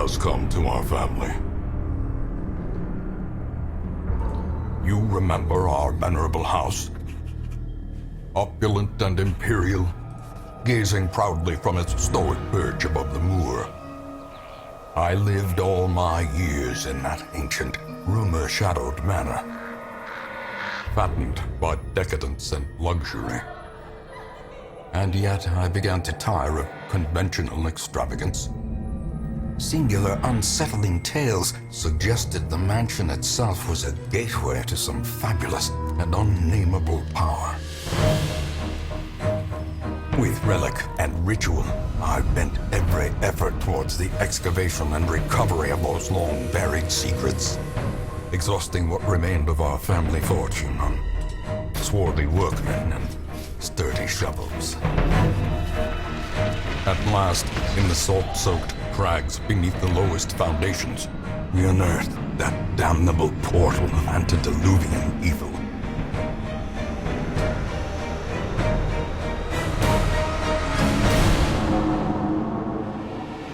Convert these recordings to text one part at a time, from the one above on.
has come to our family. You remember our venerable house? Opulent and imperial, gazing proudly from its stoic perch above the moor. I lived all my years in that ancient, rumor-shadowed manor, fattened by decadence and luxury. And yet I began to tire of conventional extravagance. Singular, unsettling tales suggested the mansion itself was a gateway to some fabulous and unnameable power. With relic and ritual, I bent every effort towards the excavation and recovery of those long-buried secrets, exhausting what remained of our family fortune on swarthy workmen and sturdy shovels. At last, in the salt-soaked crags beneath the lowest foundations, we unearthed that damnable portal of antediluvian evil.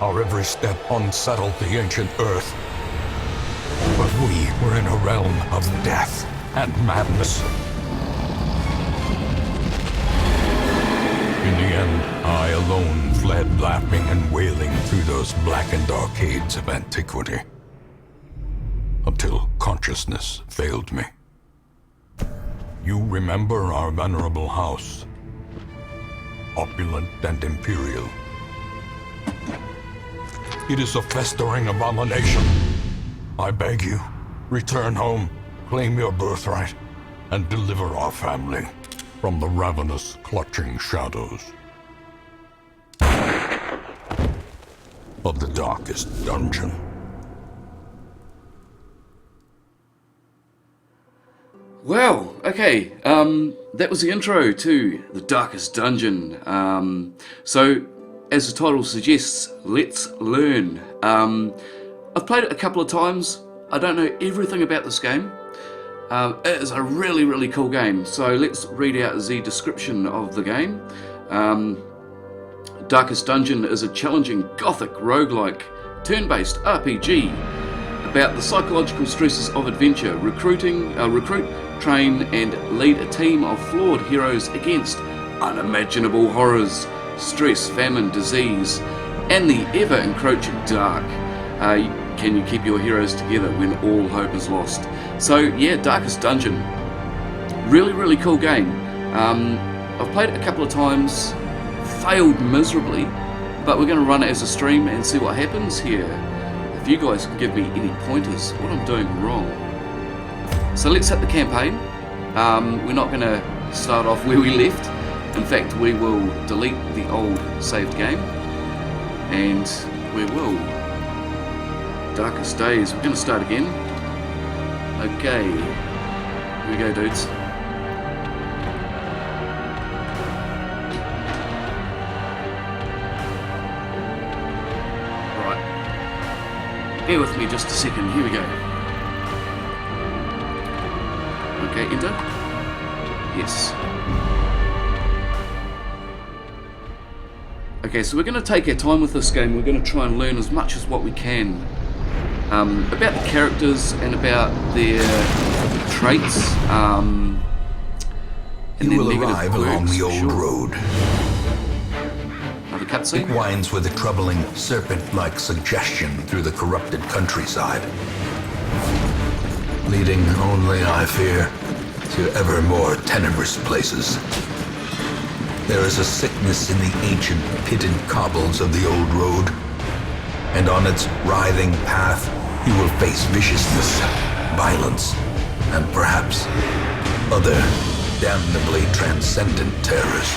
Our every step unsettled the ancient earth, but we were in a realm of death and madness. In the end, I alone fled laughing and wailing through those blackened arcades of antiquity, until consciousness failed me. You remember our venerable house, opulent and imperial. It is a festering abomination. I beg you, return home, claim your birthright, and deliver our family from the ravenous, clutching shadows of the darkest dungeon. Wow, okay, that was the intro to The Darkest Dungeon. So, as the title suggests, let's learn. I've played it a couple of times. I don't know everything about this game. It is a really, really cool game. So let's read out the description of the game. Darkest Dungeon is a challenging gothic roguelike turn-based RPG about the psychological stresses of adventure, recruit, train and lead a team of flawed heroes against unimaginable horrors, stress, famine, disease, and the ever-encroaching dark. Can you keep your heroes together when all hope is lost? So yeah, Darkest Dungeon. Really, really cool game. I've played it a couple of times, failed miserably, but we're going to run it as a stream and see what happens here. If you guys can give me any pointers, what I'm doing wrong. So let's hit the campaign. We're not going to start off where we left. In fact, we will delete the old saved game, and we will. Darkest Days, we're going to start again. Okay, here we go, dudes. Right, bear with me just a second, here we go. Okay, enter. Yes. Okay, so we're going to take our time with this game. We're going to try and learn as much as what we can about the characters and about their traits. And you will arrive along the old road. Another cutscene. It winds with a troubling, serpent-like suggestion through the corrupted countryside, leading only, I fear, to ever more tenebrous places. There is a sickness in the ancient pitted cobbles of the old road, and on its writhing path you will face viciousness, violence, and perhaps other damnably transcendent terrors.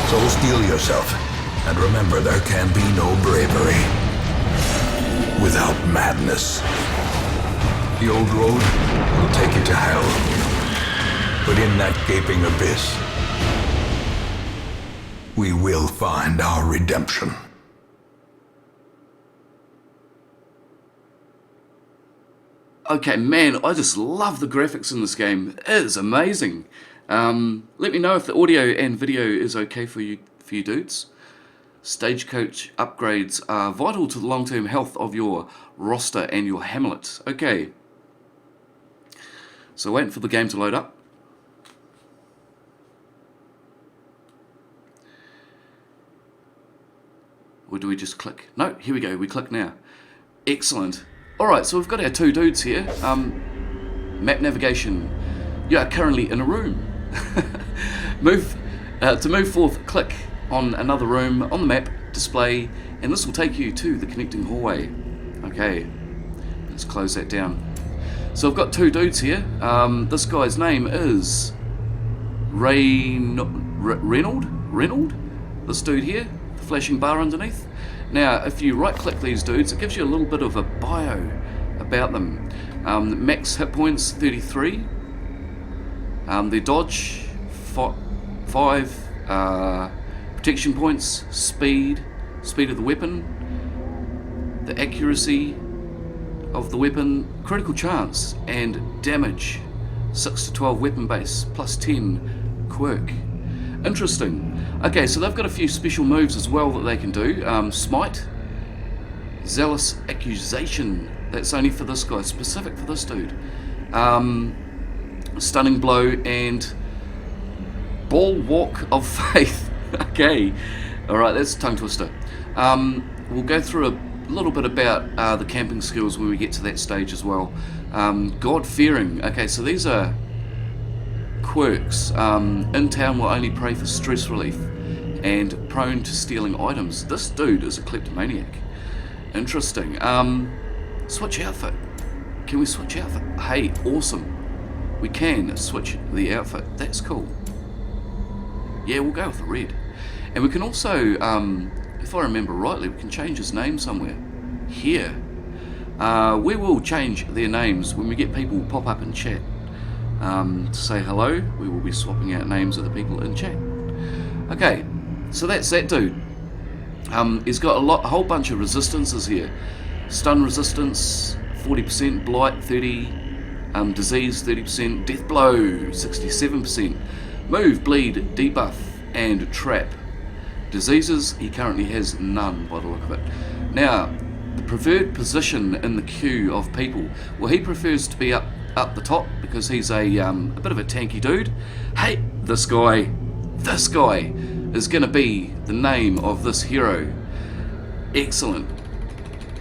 So steel yourself, and remember there can be no bravery without madness. The old road will take you to hell, but in that gaping abyss, we will find our redemption. Okay, man, I just love the graphics in this game. It is amazing. Let me know if the audio and video is okay for you few dudes. Stagecoach upgrades are vital to the long-term health of your roster and your hamlet. Okay. So waiting for the game to load up. Or do we just click? No, here we go, we click now. Excellent. Alright, so we've got our 2 dudes here. Map navigation. You are currently in a room. To move forth, click on another room on the map display, and this will take you to the connecting hallway. Okay, let's close that down. So I've got 2 dudes here. This guy's name is Reynolds. This dude here, the flashing bar underneath. Now, if you right-click these dudes, it gives you a little bit of a bio about them. Max hit points 33. Their dodge 5. Protection points, speed of the weapon, the accuracy of the weapon, critical chance, and damage. 6 to 12 weapon base, plus 10 quirk. Interesting. Okay, so they've got a few special moves as well that they can do. Smite, Zealous Accusation, that's only for this guy, specific for this dude. Stunning Blow, and Bulwark of Faith. Okay, alright, that's a tongue twister. We'll go through a little bit about the camping skills when we get to that stage as well. God-fearing. Okay, so these are quirks. In town will only pray for stress relief and prone to stealing items. This dude is a kleptomaniac. Interesting. Switch outfit. Can we switch outfit? Hey, awesome. We can switch the outfit. That's cool. Yeah, we'll go with the red. And we can also, if I remember rightly, we can change his name somewhere. Here. We will change their names when we get people pop up in chat. To say hello, we will be swapping out names of the people in chat. Okay, so that's that dude. He's got a whole bunch of resistances here. Stun resistance, 40%, blight 30, disease 30%, death blow 67%, move, bleed, debuff, and trap. Diseases, he currently has none by the look of it. Now, the preferred position in the queue of people, well, he prefers to be up the top because he's a bit of a tanky dude. Hey, this guy is going to be the name of this hero. Excellent.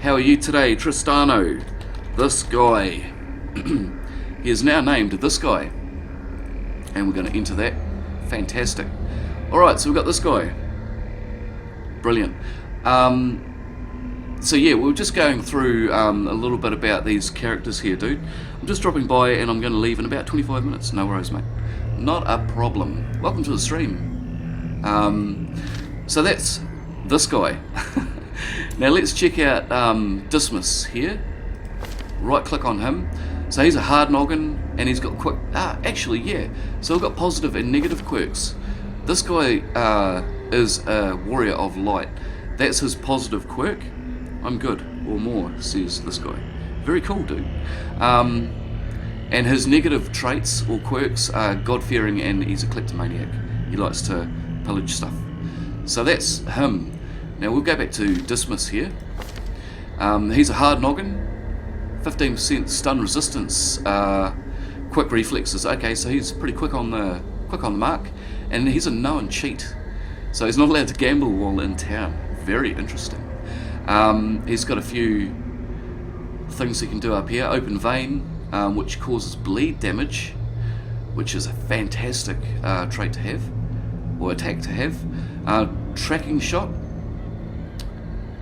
How are you today, Tristano? This guy. He is now named this guy. And we're going to enter that. Fantastic. Alright, so we've got this guy. Brilliant. So yeah, we're just going through a little bit about these characters here, dude. I'm just dropping by and I'm going to leave in about 25 minutes. No worries, mate. Not a problem. Welcome to the stream. So that's this guy. Now let's check out Dismas here. Right click on him. So he's a hard noggin and he's got quick... actually, yeah. So we've got positive and negative quirks. This guy is a warrior of light. That's his positive quirk. I'm good, or more, says this guy. Very cool, dude. And his negative traits or quirks are God-fearing and he's a kleptomaniac. He likes to pillage stuff. So that's him. Now we'll go back to Dismas here. He's a hard noggin, 15% stun resistance, quick reflexes. Okay, so he's pretty quick on the mark, and he's a known cheat. So he's not allowed to gamble while in town. Very interesting. He's got a few things he can do up here. Open vein, which causes bleed damage, which is a fantastic trait to have, or attack to have. Tracking shot,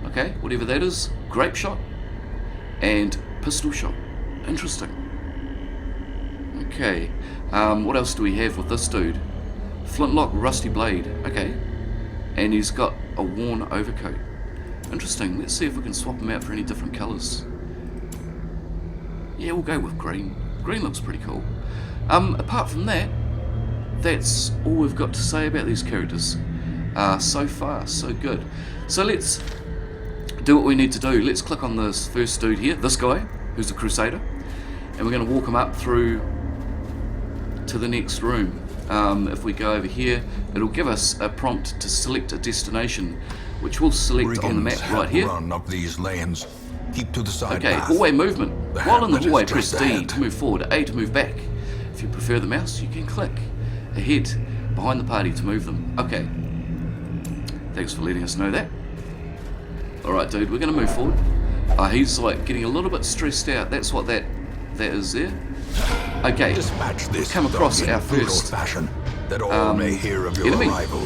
okay, whatever that is. Grape shot, and pistol shot. Interesting. Okay, what else do we have with this dude? Flintlock, rusty blade, okay, and he's got a worn overcoat. Interesting. Let's see if we can swap them out for any different colours. Yeah, we'll go with green. Green looks pretty cool. Apart from that, that's all we've got to say about these characters. So far, so good. So let's do what we need to do. Let's click on this first dude here, this guy, who's a Crusader, and we're going to walk him up through to the next room. if we go over here, it'll give us a prompt to select a destination, which we'll select on the map right here. Run up these lanes. Keep to the side Okay, path. hallway movement. While in the hamlet is hallway, just press D ahead. to move forward, A to move back. If you prefer the mouse, you can click ahead behind the party to move them. Okay. Thanks for letting us know that. Alright, dude, we're going to move forward. He's like getting a little bit stressed out. That's what that is there. Okay, Dispatch this come across dog in our brutal first fashion, that all may hear of your enemy. arrival.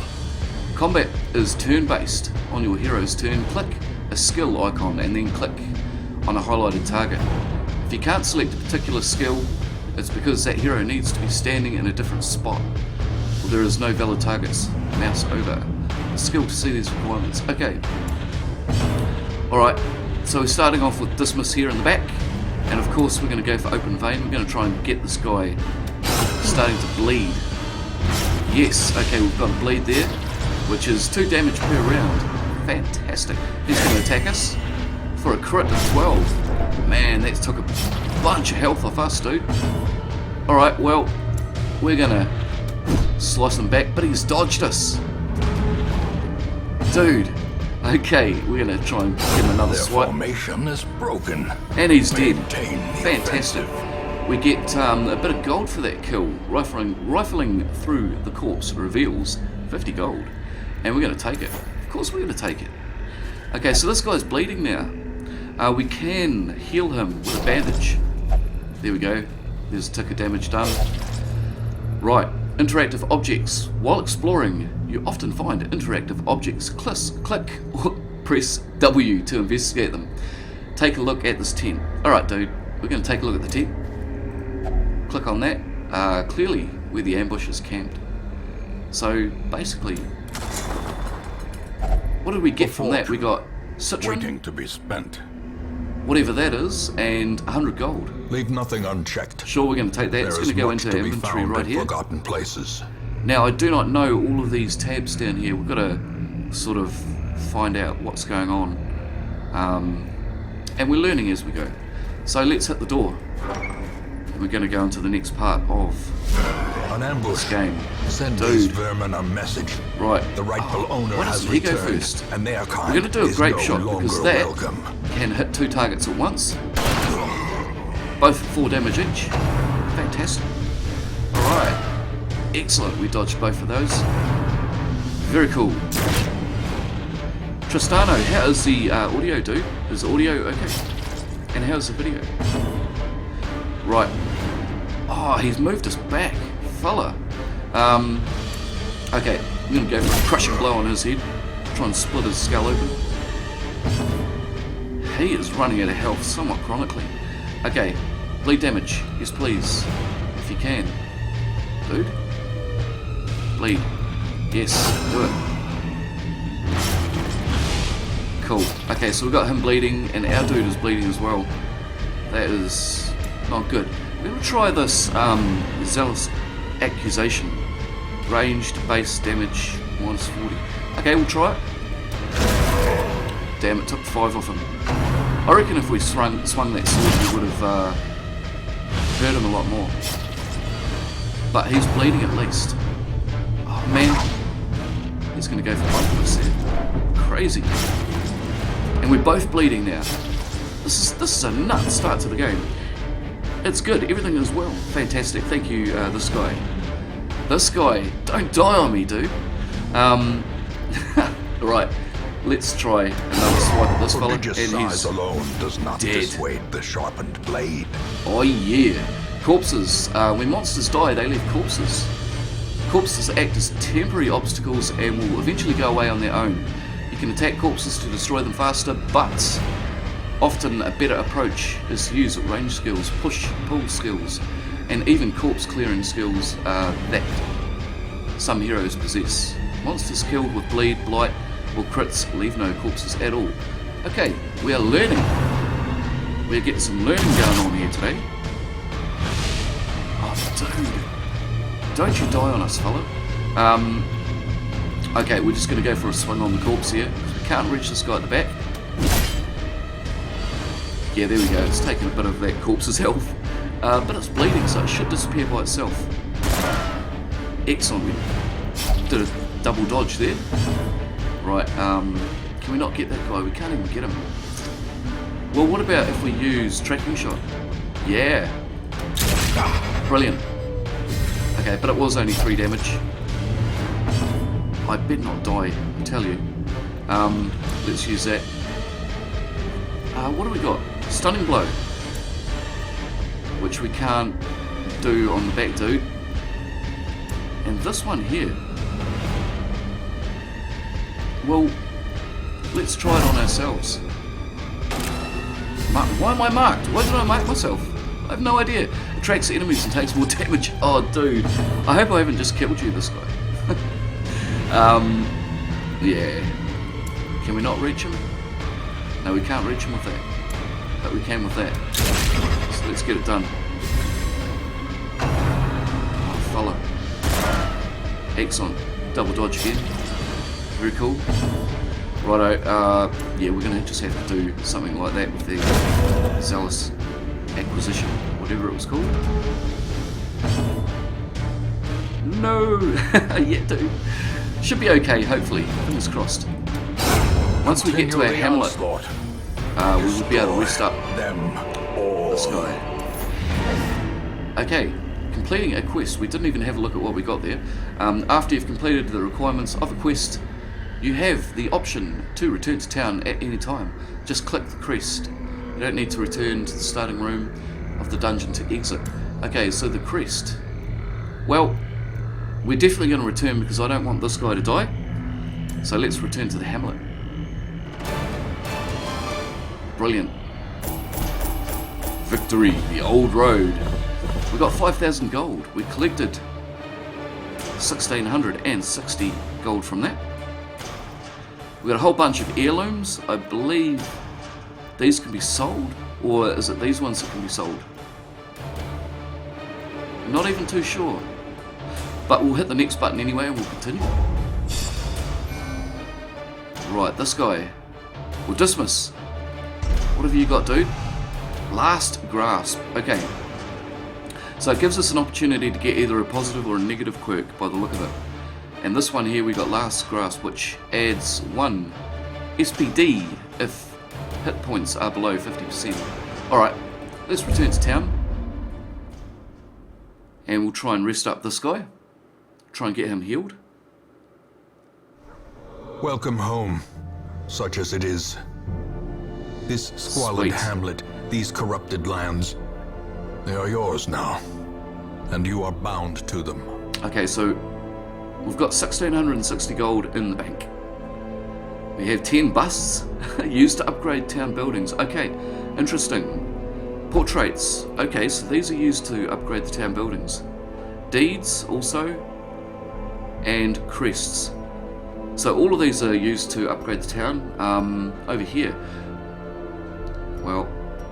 Combat is turn-based. On your hero's turn, click a skill icon and then click on a highlighted target. If you can't select a particular skill, it's because that hero needs to be standing in a different spot. Well, there is no valid targets. Mouse over the skill to see these requirements. Okay. Alright, so we're starting off with dismiss here in the back. And of course we're going to go for open vein. We're going to try and get this guy starting to bleed. Yes, okay, we've got a bleed there, which is 2 damage per round. Fantastic. He's going to attack us for a crit of 12. Man, that took a bunch of health off us, dude. Alright, well, we're going to slice him back, but he's dodged us. Dude. Okay, we're going to try and get him another Their swipe. formation is broken. And he's dead. Maintain the Fantastic. offensive. We get a bit of gold for that kill. Rifling through the corpse reveals 50 gold. And we're going to take it. Of course we're going to take it. Okay, so this guy's bleeding now. We can heal him with a bandage. There we go. There's a tick of damage done. Right, interactive objects. While exploring, you often find interactive objects. Click or press W to investigate them. Take a look at this tent. Alright, dude, we're going to take a look at the tent. Click on that. Clearly where the ambush is camped. So basically, what did we get from that? We got citron, Waiting to be spent. whatever that is, and 100 gold. Leave nothing unchecked. Sure, we're going to take that. It's There going to is go much into to be inventory found right in here. forgotten places. Now, I do not know all of these tabs down here. We've got to sort of find out what's going on. And we're learning as we go. So let's hit the door. And we're going to go into the next part of An ambush. this game. Send these Dude, vermin a message. right. The rightful owner Why has doesn't he go returned, first? and their kind We're going to do a is grape no shot longer because that welcome. can hit 2 targets at once. Both 4 damage each. Fantastic. Alright. Excellent. We dodged both of those. Very cool. Tristano, how is the audio, dude? Is the audio okay? And how's the video? Right. Oh, he's moved us back. Fella. Okay. I'm going to go for a crushing blow on his head. Try and split his skull open. He is running out of health somewhat chronically. Okay. Bleed damage. Yes, please. If you can. Dude. Bleed. Yes. Do it. Cool. Okay, so we've got him bleeding, and our dude is bleeding as well. That is not good. We're going to try this Zealous Accusation. Ranged base damage minus 40. Okay, we'll try it. Damn, it took 5 off him. I reckon if we swung that sword, we would have hurt him a lot more. But he's bleeding at least. Oh man, he's going to go for both of us there. Crazy. And we're both bleeding now. This is a nut start to the game. It's good. Everything is well. Fantastic. Thank you, this guy. This guy, don't die on me, dude. Right, let's try another swipe at this fella. Prodigious And size he's alone does not dead. dissuade the sharpened blade. Oh yeah. Corpses. When monsters die, they leave corpses. Corpses act as temporary obstacles and will eventually go away on their own. You can attack corpses to destroy them faster, but often a better approach is to use range skills, push-pull skills, and even corpse clearing skills that some heroes possess. Monsters killed with bleed, blight, or crits leave no corpses at all. Okay, we are learning. We're getting some learning going on here today. Oh, dude. Don't you die on us, fella. Okay, we're just going to go for a swing on the corpse here, because we can't reach this guy at the back. Yeah, there we go. It's taking a bit of that corpse's health. But it's bleeding, so it should disappear by itself. Excellent. We did a double dodge there. Right, can we not get that guy? We can't even get him. Well, what about if we use tracking shot? Yeah. Brilliant. Okay, but it was only 3 damage. I better not die, I tell you. Let's use that. What do we got? Stunning blow. Which we can't do on the back dude. And this one here. Well, let's try it on ourselves. Why am I marked? Why did I mark myself? I have no idea. Attracts enemies and takes more damage. Oh, dude. I hope I haven't just killed you, this guy. Yeah. Can we not reach him? No, we can't reach him with that. But we can with that. So let's get it done. Oh, fella. Excellent. Double dodge again. Very cool. Righto, yeah, we're going to just have to do something like that with the Zealous Acquisition, whatever it was called. No! Yeah, dude. Should be okay, hopefully. Fingers crossed. Once we get to our hamlet, we will be able to rest up this guy. Okay, completing a quest. We didn't even have a look at what we got there. After you've completed the requirements of a quest, you have the option to return to town at any time. Just click the crest. You don't need to return to the starting room of the dungeon to exit. Okay, so the crest. Well, we're definitely going to return because I don't want this guy to die. So let's return to the hamlet. Brilliant. Victory, the old road. We got 5,000 gold. We collected 1,660 gold from that. We got a whole bunch of heirlooms. I believe these can be sold, or is it these ones that can be sold? Not even too sure. But we'll hit the next button anyway and we'll continue. Right, this guy. We'll dismiss. What have you got, dude? Last grasp. Okay. So it gives us an opportunity to get either a positive or a negative quirk by the look of it. And this one here we got Last Grasp, which adds 1 SPD if hit points are below 50%. Alright, let's return to town. And we'll try and rest up this guy. Try and get him healed. Welcome home, such as it is. This squalid Sweet. hamlet, these corrupted lands, they are yours now. And you are bound to them. Okay, so we've got 1,660 gold in the bank. We have 10 busts used to upgrade town buildings. Okay, interesting. Portraits. Okay, so these are used to upgrade the town buildings. Deeds also. And crests. So all of these are used to upgrade the town. Over here, well,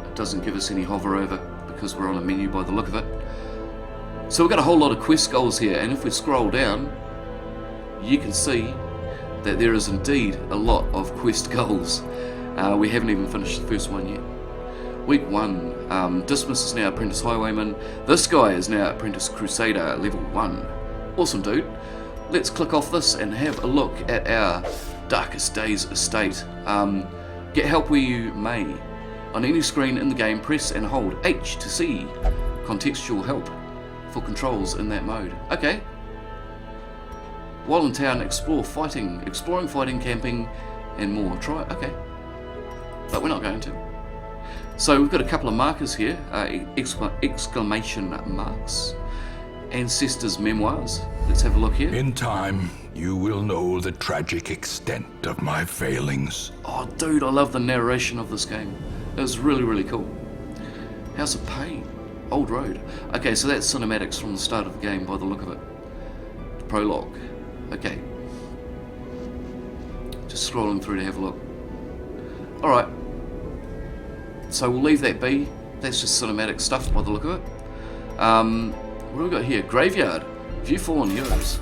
it doesn't give us any hover over because we're on a menu by the look of it. So we've got a whole lot of quest goals here, and if we scroll down, you can see that there is indeed a lot of quest goals. We haven't even finished the first one yet. Week 1, Dismiss is now Apprentice Highwayman. This guy is now Apprentice Crusader level 1. Awesome, dude. Let's click off this and have a look at our Darkest Days estate. Get help where you may. On any screen in the game, press and hold H to see contextual help for controls in that mode. Okay. While in town, exploring fighting, camping, and more. Try it. Okay. But we're not going to. So we've got a couple of markers here. Exclamation marks. Ancestors' memoirs. Let's have a look here. In time, you will know the tragic extent of my failings. Oh, dude, I love the narration of this game. It was really, really cool. House of Pain. Old Road. Okay, so that's cinematics from the start of the game by the look of it. Prologue. Okay. Just scrolling through to have a look. Alright. So we'll leave that be. That's just cinematic stuff by the look of it. What do we got here? Graveyard. Few fallen heroes.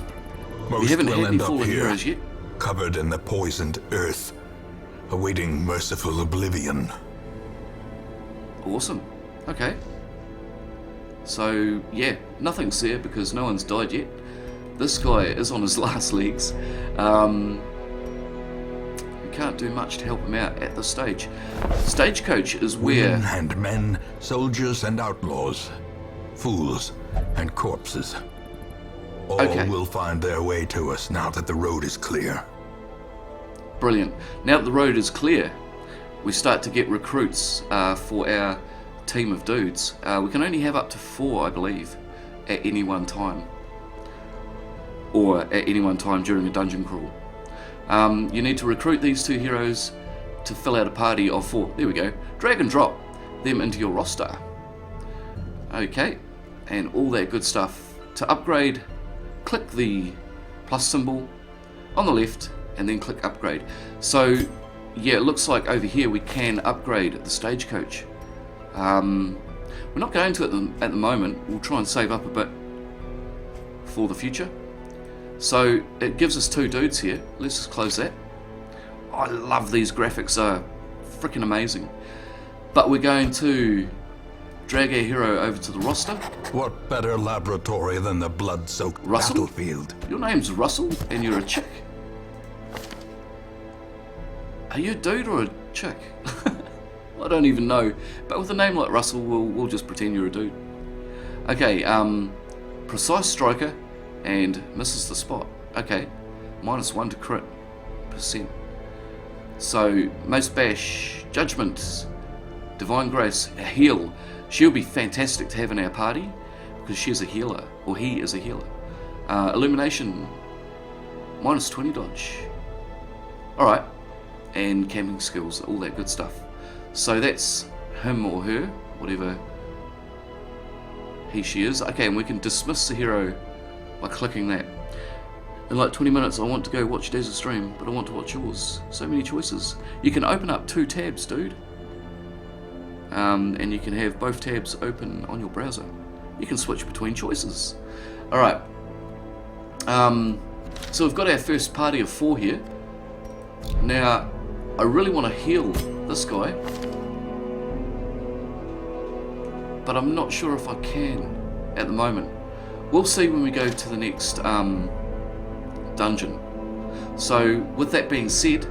Most We haven't will had any end up fallen here, heroes yet. covered in the poisoned earth, awaiting merciful oblivion. Awesome. Okay. So, yeah, nothing's there because no one's died yet. This guy is on his last legs. We can't do much to help him out at this stage. Stagecoach is where... Women and men, soldiers and outlaws, fools and corpses. All will find their way to us now that the road is clear. Brilliant. Now that the road is clear, we start to get recruits for our team of dudes. We can only have up to 4, I believe, at any one time. Or at any one time during a dungeon crawl. You need to recruit these 2 heroes to fill out a party of 4. There we go. Drag and drop them into your roster. Okay, and all that good stuff. To upgrade, click the plus symbol on the left and then click upgrade. So yeah, it looks like over here we can upgrade the stagecoach. We're not going to at the moment. We'll try and save up a bit for the future. So it gives us 2 dudes here. Let's just close that. I love these graphics, are freaking amazing. But we're going to drag our hero over to the roster. What better laboratory than the blood-soaked battlefield? Your name's Russell and you're a chick. Are you a dude or a chick? I don't even know. But with a name like Russell, we'll just pretend you're a dude. Okay, precise striker and misses the spot. Okay, -1 to crit %. So most bash, judgment, divine grace, a heal. She'll be fantastic to have in our party because she's a healer, or he is a healer. Illumination, -20 dodge. Alright, and camping skills, all that good stuff. So that's him or her, whatever she is. Okay, and we can dismiss the hero by clicking that. In like 20 minutes I want to go watch Daz's stream, but I want to watch yours. So many choices. You can open up 2 tabs, dude. And you can have both tabs open on your browser. You can switch between choices. Alright. So we've got our first party of 4 here. Now, I really want to heal this guy. But I'm not sure if I can at the moment. We'll see when we go to the next dungeon. So with that being said,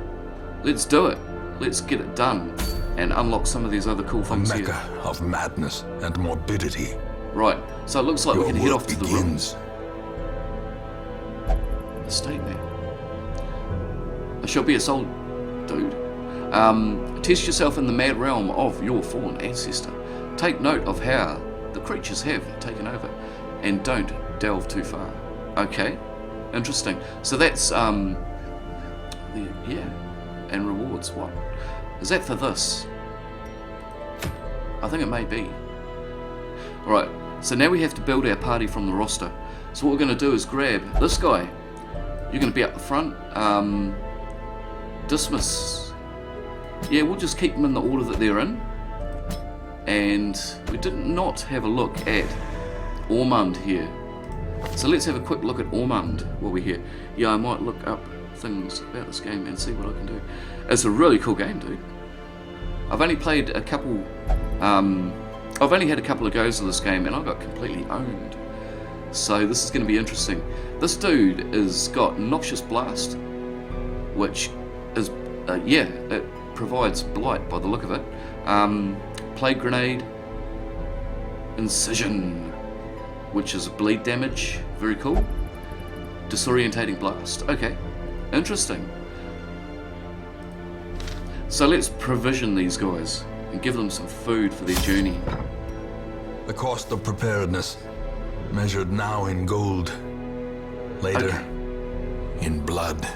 let's do it. Let's get it done and unlock some of these other cool things here. A mecca of madness and morbidity. Right, so it looks like we can head off to the rooms. Estate there. I shall be a soul, dude. Test yourself in the mad realm of your fallen ancestor. Take note of how the creatures have taken over, and don't delve too far. Okay, interesting. So that's yeah, and rewards. What is that for this? I think it may be. Alright, so now we have to build our party from the roster. So what we're going to do is grab this guy. You're going to be up the front. Dismiss. Yeah, we'll just keep them in the order that they're in. And we did not have a look at Ormond here. So let's have a quick look at Ormond while we're here. Yeah, I might look up things about this game and see what I can do. It's a really cool game, dude. I've only played a couple, I've only had a couple of goes of this game and I got completely owned. So this is going to be interesting. This dude has got Noxious Blast, which is, yeah, it provides blight by the look of it. Plague Grenade, Incision, which is bleed damage, very cool. Disorientating Blast, okay, interesting. So let's provision these guys and give them some food for their journey. The cost of preparedness, measured now in gold, later in blood.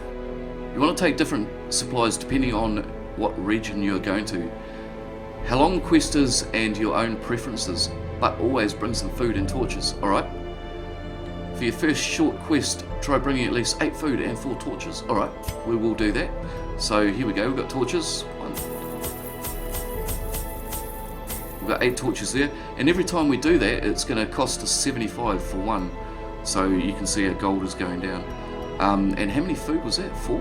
You want to take different supplies depending on what region you're going to. How long the quest is and your own preferences, but always bring some food and torches, alright? For your first short quest, try bringing at least 8 food and 4 torches. Alright, we will do that. So here we go, we've got torches. We've got 8 torches there, and every time we do that, it's going to cost us 75 for one. So you can see our gold is going down. And how many food was that? 4?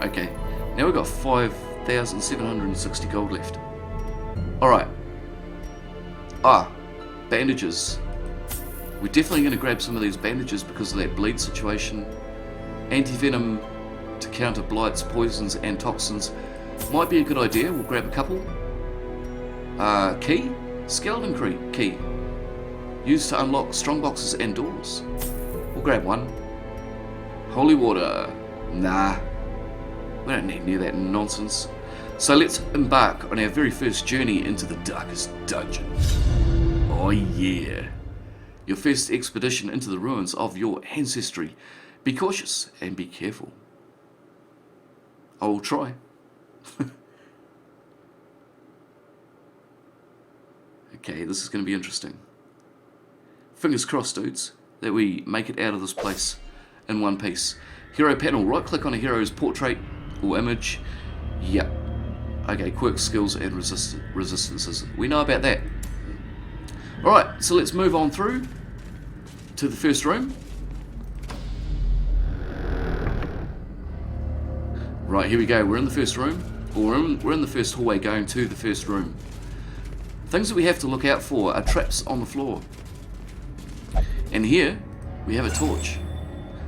Okay, now we've got 5,760 gold left. Alright. Bandages. We're definitely going to grab some of these bandages because of that bleed situation. Anti-venom to counter blights, poisons and toxins might be a good idea. We'll grab a couple. Key? Skeleton key. Used to unlock strong boxes and doors. We'll grab one. Holy water. Nah. We don't need any of that nonsense. So let's embark on our very first journey into the darkest dungeon. Oh yeah. Your first expedition into the ruins of your ancestry. Be cautious and be careful. I will try. Okay, this is going to be interesting. Fingers crossed, dudes, that we make it out of this place in one piece. Hero panel. Right click on a hero's portrait or image. Yep. Okay, quirks, skills and resistances. We know about that. Alright, so let's move on through to the first room. Right, here we go. We're in the first room. Or we're in the first hallway going to the first room. Things that we have to look out for are traps on the floor. And here we have a torch.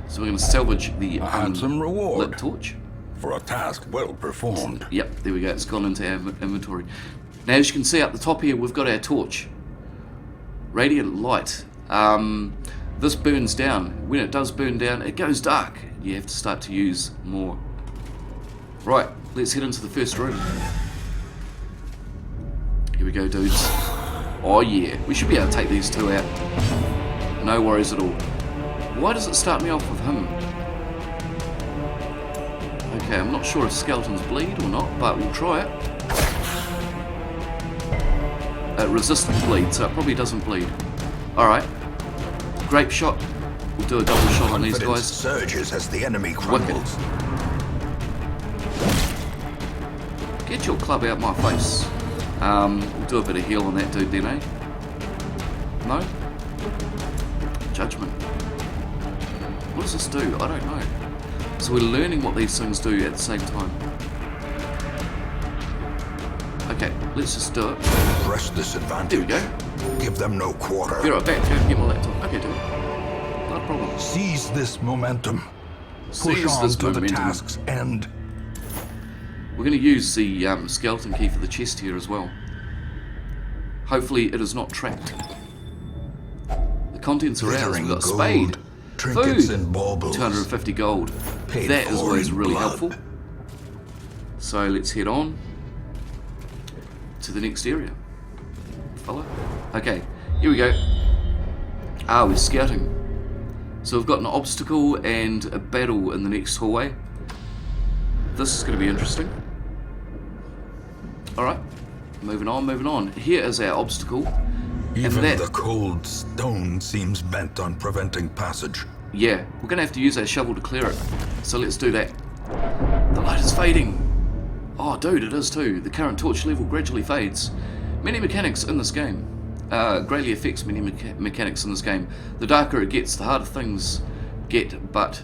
So we're going to salvage the handsome reward lit torch. For a task well performed. Yep, there we go. It's gone into our inventory. Now, as you can see up the top here, we've got our torch. Radiant light. This burns down. When it does burn down, it goes dark. You have to start to use more. Right, let's head into the first room. Here we go, dudes. Oh yeah, we should be able to take these two out. No worries at all. Why does it start me off with him? Okay, I'm not sure if skeletons bleed or not, but we'll try it. Resistant bleed, so it probably doesn't bleed. Alright. Grape shot. We'll do a double shot on these guys. Surges as the enemy crumbles. Get your club out my face. We'll do a bit of heal on that dude then, eh? No? Judgment. What does this do? I don't know. So we're learning what these things do at the same time. Okay, let's just do it. Press this advantage. There we go. Give them no quarter. Be right back. Go and get my laptop. Okay, dude. Not a problem. Seize this momentum. Push Seize on this to momentum. the task's end. We're going to use the skeleton key for the chest here as well. Hopefully it is not trapped. The contents are ours. We've got a spade. Trinkets Food. and baubles. 250 gold. Paid That is for always in really blood. helpful. So let's head on to the next area. Follow. Okay, here we go. We're scouting. So we've got an obstacle and a battle in the next hallway. This is going to be interesting. Alright, moving on. Here is our obstacle. Even that, the cold stone seems bent on preventing passage. yeah, we're going to have to use our shovel to clear it. So let's do that. The light is fading. Oh, dude, it is too. The current torch level gradually fades. Many mechanics in this game. Greatly affects many mechanics in this game. The darker it gets, the harder things get, but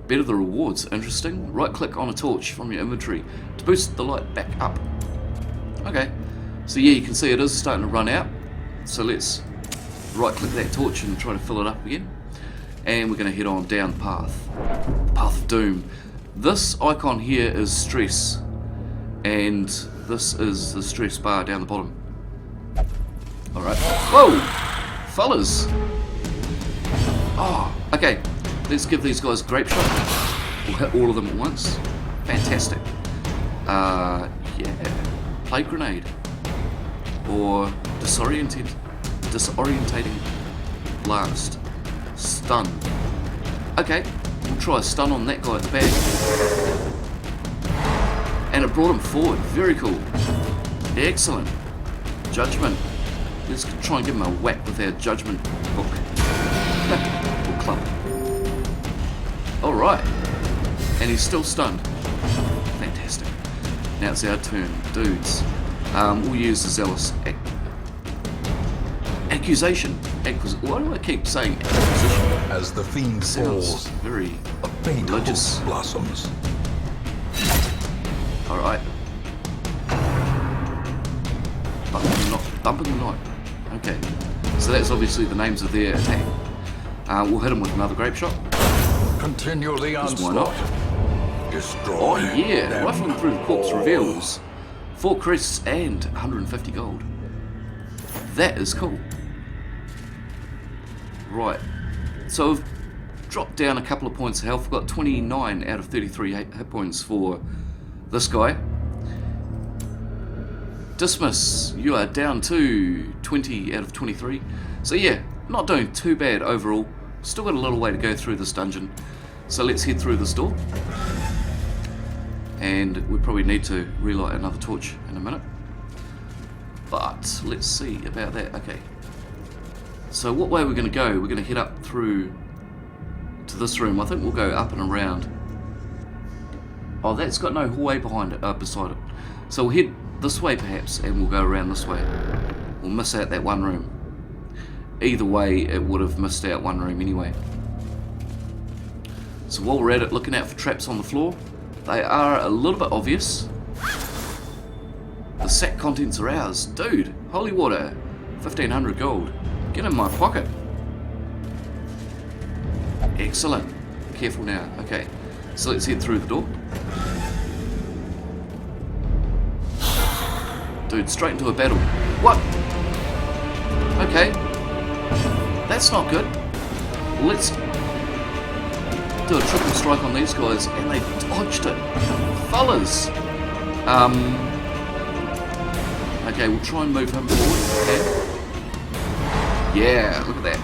better the rewards. Interesting. Right click on a torch from your inventory to boost the light back up. Okay, so yeah, you can see it is starting to run out. So let's right click that torch and try to fill it up again. And we're going to head on down the path. The path of doom. This icon here is stress. And this is the stress bar down the bottom. Alright. Whoa! Fellas! Oh, okay. Let's give these guys a grape shot. We'll hit all of them at once. Fantastic. Yeah. Plague grenade. Or disorientating blast. Stun. Okay, we'll try a stun on that guy at the back. And it brought him forward. Very cool. Excellent. Judgment. Let's try and give him a whack with our judgment book. Or club. Alright. And he's still stunned. Fantastic. Now it's our turn. Dudes. We'll use the zealous accusation. Why do I keep saying accusation? As the fiend falls, Very a faint religious. hope blossoms. Alright. Bumping the night. Okay. So that's obviously the names of their attack. We'll hit him with another grape shot. Continue the Just why not? onslaught. Destroy Oh yeah, them rifling through the corpse all. reveals 4 crests and 150 gold. That is cool. Right, so I've dropped down a couple of points of health. We've got 29 out of 33 hit points for this guy. Dismiss, you are down to 20 out of 23. So yeah, not doing too bad overall. Still got a little way to go through this dungeon. So let's head through this door. And we probably need to relight another torch in a minute. But let's see about that. Okay. So what way are we going to go? We're going to head up through to this room. I think we'll go up and around. Oh, that's got no hallway behind it, beside it. So we'll head this way perhaps, and we'll go around this way. We'll miss out that one room. Either way, it would have missed out one room anyway. So while we're at it, looking out for traps on the floor. They are a little bit obvious. The sack contents are ours. Dude, holy water, 1500 gold. Get in my pocket. Excellent. Careful now. Okay, so let's head through the door. Dude, straight into a battle. What? Okay. That's not good. Let's do a triple strike on these guys, and they dodged it. Fellas. Okay, we'll try and move him forward. Okay. Yeah, look at that.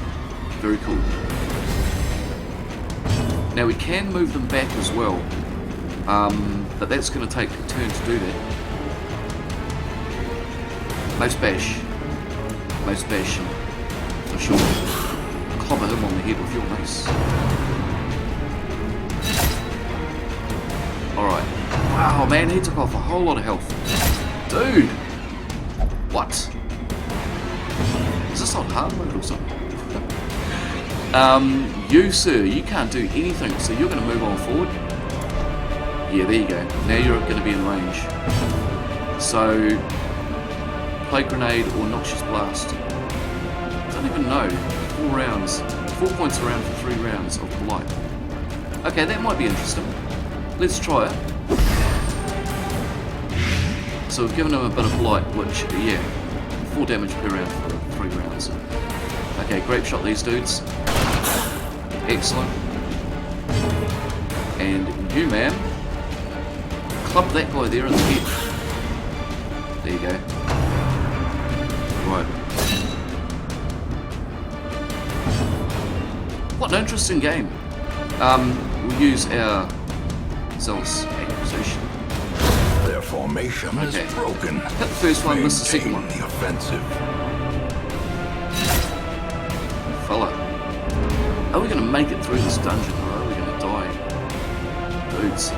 Very cool. Now we can move them back as well, but that's going to take a turn to do that. Most bash, for sure. Clobber him on the head with your mace. Alright. Wow, man, he took off a whole lot of health. Dude! What? Is this on hard mode or something? You sir, you can't do anything, so you're going to move on forward. Yeah, there you go. Now you're going to be in range. So, plague grenade or noxious blast. Don't even know. 4 rounds. 4 points a round for 3 rounds of polite. Okay, that might be interesting. Let's try it. So we've given him a bit of polite, which, yeah, 4 damage per round for 3 rounds. Okay, grape shot these dudes. Excellent. And you, ma'am, club that guy there in the head. There you go. Right. What an interesting game. We'll use our zealous acquisition. Their formation is broken. Hit the first one, miss the second one. The offensive. Fella. Are we going to make it through this dungeon, or are we going to die? Dudes.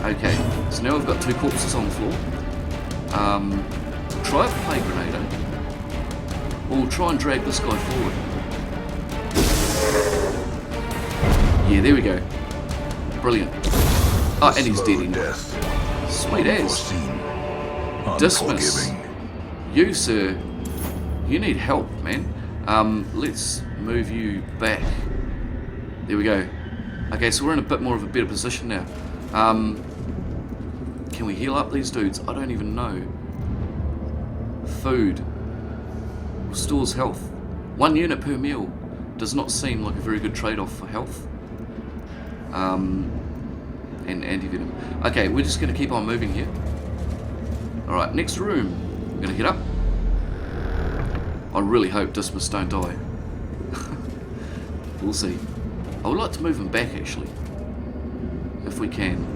Okay, so now we've got 2 corpses on the floor. Try a plague grenade, eh? Or we'll try and drag this guy forward. Yeah, there we go. Brilliant. Oh, and he's dead anyway. Sweet as. Dismiss. You, sir, you need help, man. Let's move you back. There we go. Okay, so we're in a bit more of a better position now. Can we heal up these dudes? I don't even know. Food. Restores health. 1 unit per meal. Does not seem like a very good trade-off for health. And anti-venom. Okay, we're just going to keep on moving here. Alright, next room. We're going to head up. I really hope Dismiss don't die. We'll see. I would like to move him back, actually. If we can.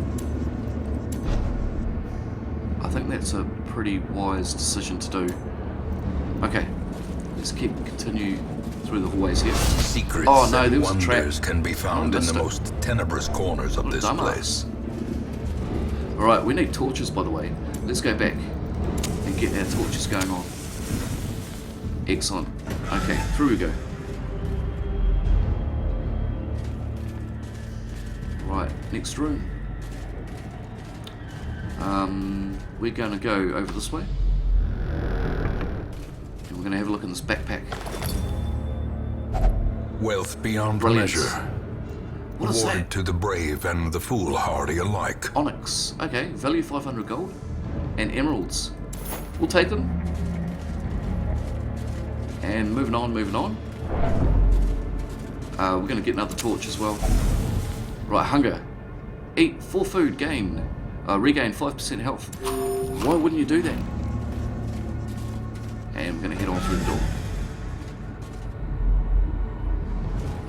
I think that's a pretty wise decision to do. Okay. Let's continue through the hallways here. Secrets oh no, there was a trap. Wonders can be found in the most tenebrous corners of this place. Alright, we need torches, by the way. Let's go back and get our torches going on. Excellent. Okay, through we go. Right, next room. We're going to go over this way. And we're going to have a look in this backpack. Wealth beyond Brilliant. measure. What is Awarded that? to the brave and the foolhardy alike. Onyx. Okay, value 500 gold. And emeralds. We'll take them. And moving on, moving on. We're going to get another torch as well. Right, hunger. Eat 4 food, regain 5% health. Why wouldn't you do that? And we're going to head on through the door.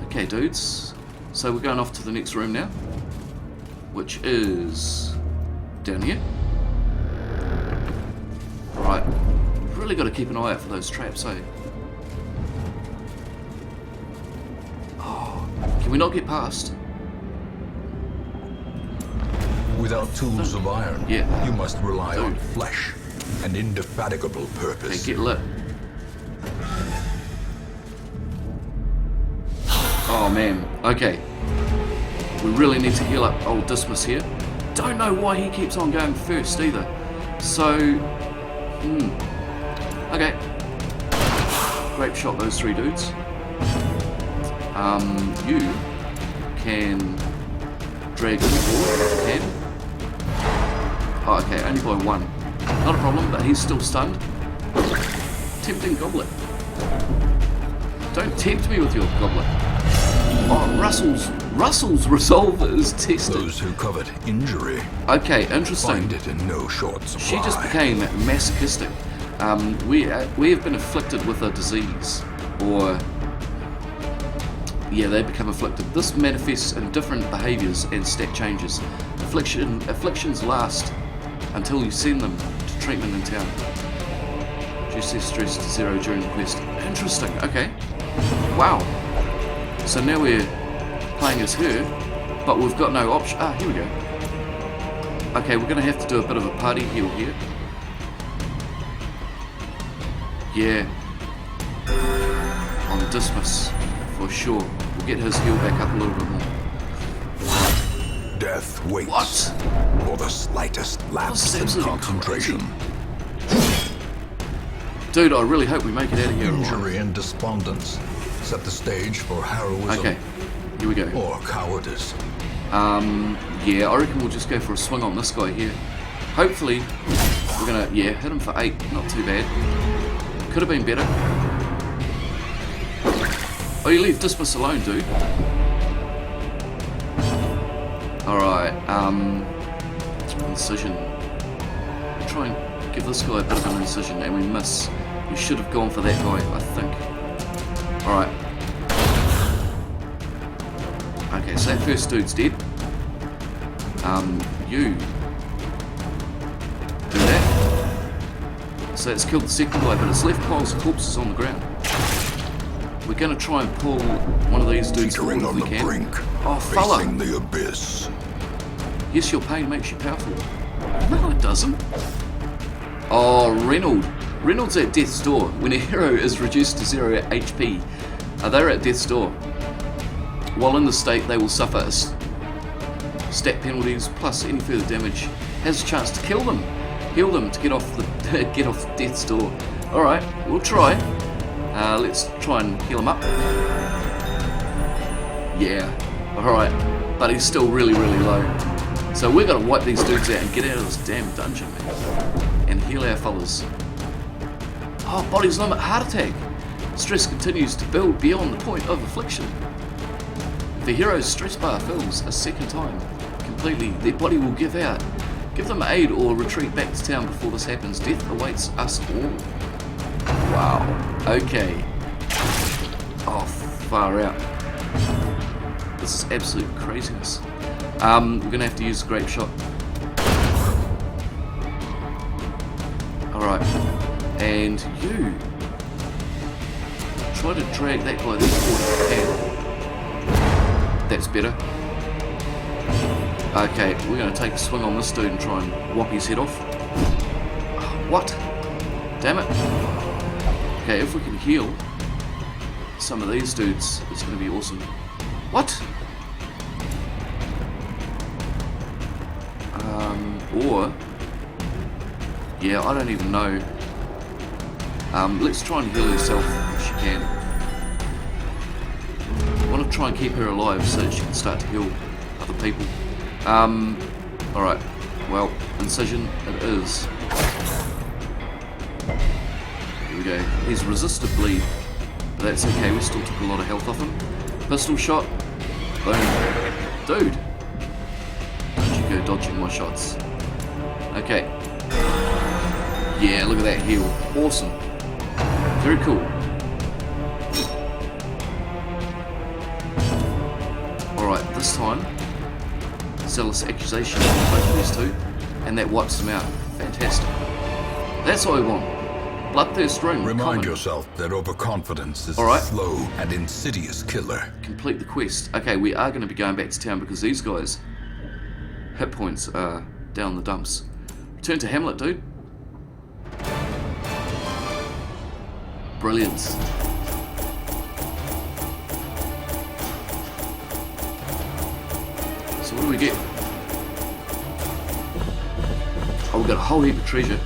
Okay, dudes. So we're going off to the next room now, which is down here. Right. Really got to keep an eye out for those traps, eh? Oh, can we not get past? Without tools of iron, Yeah. you must rely on Dude. flesh and indefatigable Hey, purpose. get lit. Oh man, okay. We really need to heal up old Dismas here. Don't know why he keeps on going first either. So, okay. Grape shot those 3 dudes. You can drag him forward if you can. Oh, okay, only by 1. Not a problem, but he's still stunned. Tempting goblet. Don't tempt me with your goblet. Oh, Russell's resolve is tested. Those who covet injury Okay, interesting. find it in no short supply. She just became masochistic. We have been afflicted with a disease, or yeah, they become afflicted. This manifests in different behaviours and stat changes. Afflictions last until you send them to treatment in town. Reduce stress to 0 during the quest. Interesting. Okay. Wow. So now we're playing as her, but we've got no option. Ah, here we go. Okay, we're going to have to do a bit of a party heal here. Yeah. On Dismas, for sure. We'll get his heal back up a little bit more. Death waits What? for the slightest lapse in absolutely concentration. Dude, I really hope we make it out of here alive. Injury and despondence set the stage for heroism Okay, here we go. or cowardice. Yeah, I reckon we'll just go for a swing on this guy here. Hopefully, we're gonna, yeah, hit him for 8. Not too bad. Could have been better. Oh, you leave Dismas alone, dude. Alright, incision. Try and give this guy a bit of an incision, and we miss. We should have gone for that guy, I think. Alright. Okay, so that first dude's dead. You do that. So it's killed the second guy, but it's left piles of corpses on the ground. We're going to try and pull one of these dudes forward Teetering if on we the can. brink, Oh, fella! facing the abyss. Yes, your pain makes you powerful. No, it doesn't. Oh, Reynolds at death's door. When a hero is reduced to 0 HP, they're at death's door. While in this state, they will suffer stat penalties plus any further damage. Has a chance to kill them, heal them to get off death's door. All right, we'll try. Let's try and heal him up. Yeah. All right, but he's still really low. So we're gonna wipe these dudes out and get out of this damn dungeon, man, and heal our fellas. Oh, body's limit heart attack. Stress continues to build beyond the point of affliction. If the hero's stress bar fills a second time completely, their body will give out. Give them aid or retreat back to town before this happens. Death awaits us all. Wow. Okay. Oh, far out. This is absolute craziness. We're gonna have to use the grape shot. Alright. And you try to drag that guy there forward if you can. That's better. Okay, we're gonna take a swing on this dude and try and whop his head off. What? Damn it. Okay, if we can heal some of these dudes, it's gonna be awesome. What? Or, yeah, I don't even know. Let's try and heal herself if she can. I want to try and keep her alive so that she can start to heal other people. Alright, well, incision it is. Here we go. He's resisted bleed, but that's okay, we still took a lot of health off him. Pistol shot. Boom. Dude! Don't you go dodging my shots. Okay. Yeah, look at that heal. Awesome. Very cool. Alright, this time, zealous accusation on both of these two, and that wipes them out. Fantastic. That's what we want. Bloodthirst ring. Remind yourself that overconfidence is Alright. a slow and insidious killer. Complete the quest. Okay, we are going to be going back to town because these guys' hit points are down the dumps. Return to Hamlet, dude. Brilliant. So what do we get? Oh, we've got a whole heap of treasure.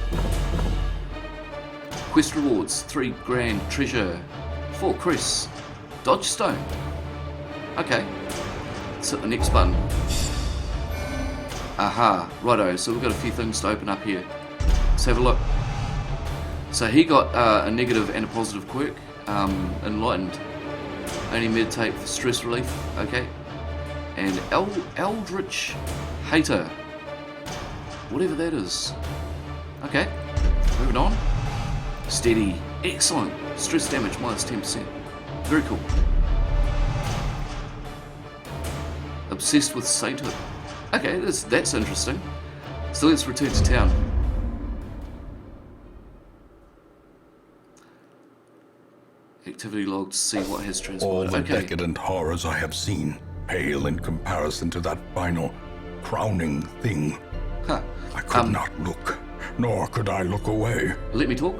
Quest rewards, 3 grand treasure, 4 Chris, dodge stone. Okay, let's hit the next button. Aha, righto, so we've got a few things to open up here. Let's have a look. So he got a negative and a positive quirk, enlightened. Only meditate for stress relief, okay. And Eldritch Hater, whatever that is. Okay, moving on. Steady, excellent. Stress damage minus 10%. Very cool. Obsessed with sainthood. Okay, that's interesting. So let's return to town. Activity log to see what has All transpired. the Okay. decadent horrors I have seen pale in comparison to that final, crowning thing. Huh. I could not look, nor could I look away. Let me talk?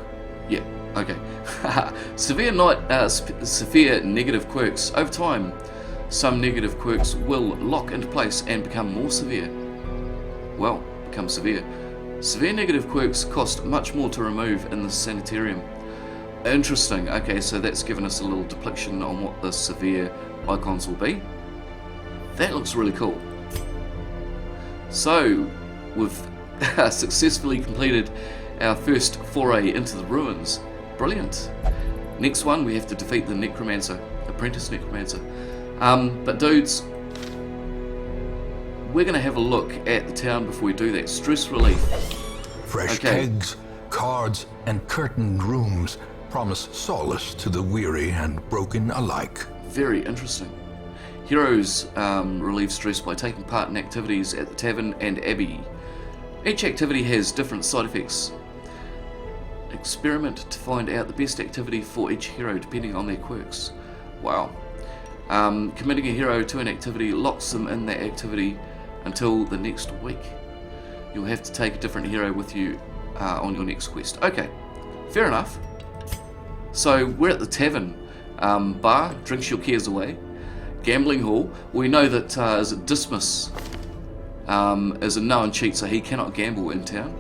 Yeah, okay. Severe negative quirks. Over time, some negative quirks will lock into place and become more severe. Well, become severe. Severe negative quirks cost much more to remove in the sanitarium. Interesting. Okay, so that's given us a little depiction on what the severe icons will be. That looks really cool. So, we've successfully completed our first foray into the ruins. Brilliant. Next one, we have to defeat the Necromancer, Apprentice Necromancer. But dudes, we're going to have a look at the town before we do that. Stress relief. Fresh Okay. kegs, cards, and curtained rooms promise solace to the weary and broken alike. Very interesting. Heroes relieve stress by taking part in activities at the tavern and abbey. Each activity has different side effects. Experiment to find out the best activity for each hero depending on their quirks. Wow. Committing a hero to an activity locks them in that activity until the next week. You'll have to take a different hero with you on your next quest. Okay, fair enough. So we're at the tavern. Bar, drinks your cares away. Gambling hall. We know that is it Dismas is a known cheat, so he cannot gamble in town.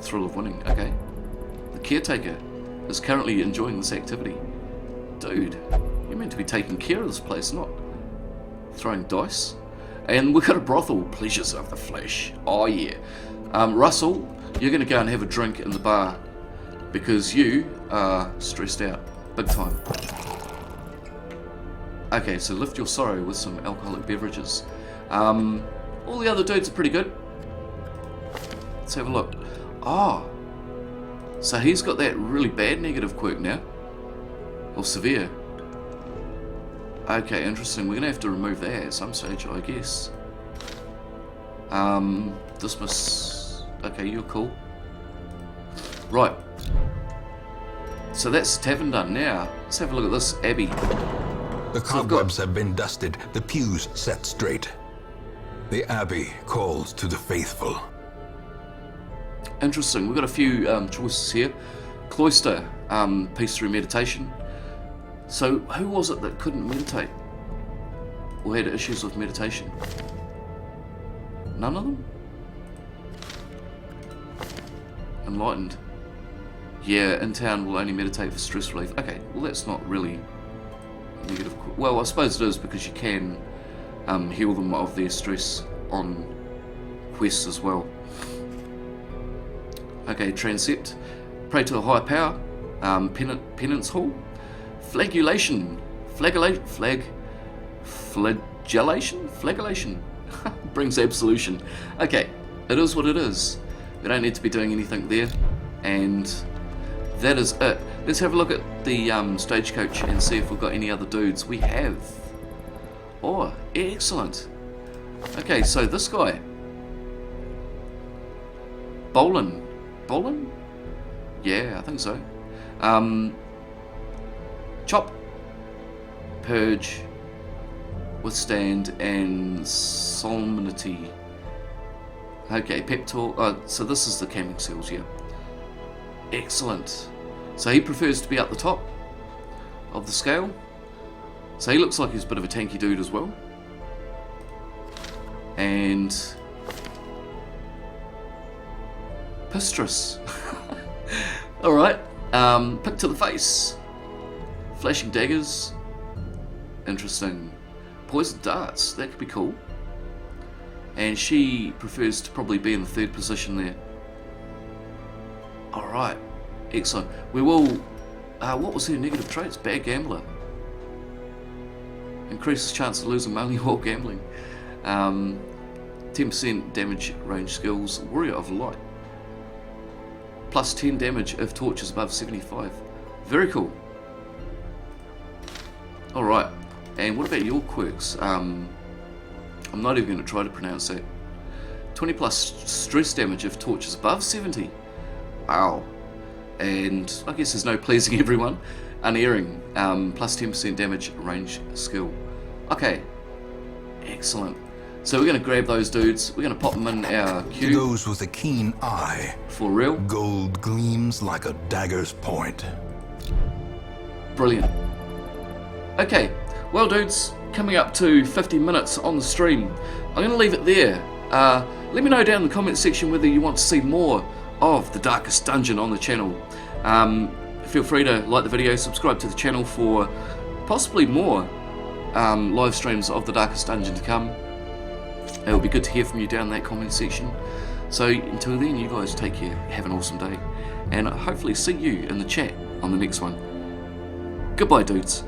Thrill of winning. Okay. The caretaker is currently enjoying this activity. Dude, you're meant to be taking care of this place, not throwing dice. And we've got a brothel. Pleasures of the flesh. Oh yeah. Russell, you're going to go and have a drink in the bar because you are stressed out. Big time. Okay, so lift your sorrow with some alcoholic beverages. All the other dudes are pretty good. Let's have a look. Oh, so he's got that really bad negative quirk now. Or severe. Okay, interesting. We're going to have to remove that at some stage, I guess. Dismiss. Okay, you're cool. Right. So that's the tavern done now. Let's have a look at this abbey. The cobwebs have been dusted, the pews set straight. The abbey calls to the faithful. Interesting. We've got a few choices here. Cloister, peace through meditation. So who was it that couldn't meditate? Or had issues with meditation? None of them? Enlightened. Yeah, in town will only meditate for stress relief. Okay, well that's not really negative. Well, I suppose it is, because you can heal them of their stress on quests as well. Okay, transept. Pray to a higher power. Penance hall. Flagellation. Flagellation brings absolution. Okay, it is what it is. We don't need to be doing anything there, and that is it. Let's have a look at the stagecoach and see if we've got any other dudes. We have. Oh, excellent. Okay, so this guy, Bolin? Yeah, I think so. Chop, Purge, Withstand, and Solemnity. Okay, Pep Talk. So this is the camping seals, yeah. Excellent. So he prefers to be at the top of the scale. So he looks like he's a bit of a tanky dude as well. And Pistrus. Alright. Pick to the face. Flashing daggers. Interesting. Poison darts. That could be cool. And she prefers to probably be in the third position there. Alright. Excellent. We will... what was her negative traits? Bad gambler. Increases chance of losing money while gambling. 10% damage range skills. Warrior of Light. Plus 10 damage if torch is above 75. Very cool. Alright. And what about your quirks? I'm not even going to try to pronounce that. 20 plus stress damage if torch is above 70. Wow. And I guess there's no pleasing everyone. Unerring. Plus 10% damage range skill. Okay. Excellent. So we're going to grab those dudes. We're going to pop them in our queue. He goes with a keen eye. For real. Gold gleams like a dagger's point. Brilliant. Okay. Well, dudes, coming up to 50 minutes on the stream. I'm going to leave it there. Let me know down in the comment section whether you want to see more of the Darkest Dungeon on the channel. Feel free to like the video, subscribe to the channel for possibly more live streams of the Darkest Dungeon to come. It will be good to hear from you down in that comment section. So until then, you guys take care, have an awesome day, and hopefully see you in the chat on the next one. Goodbye, dudes.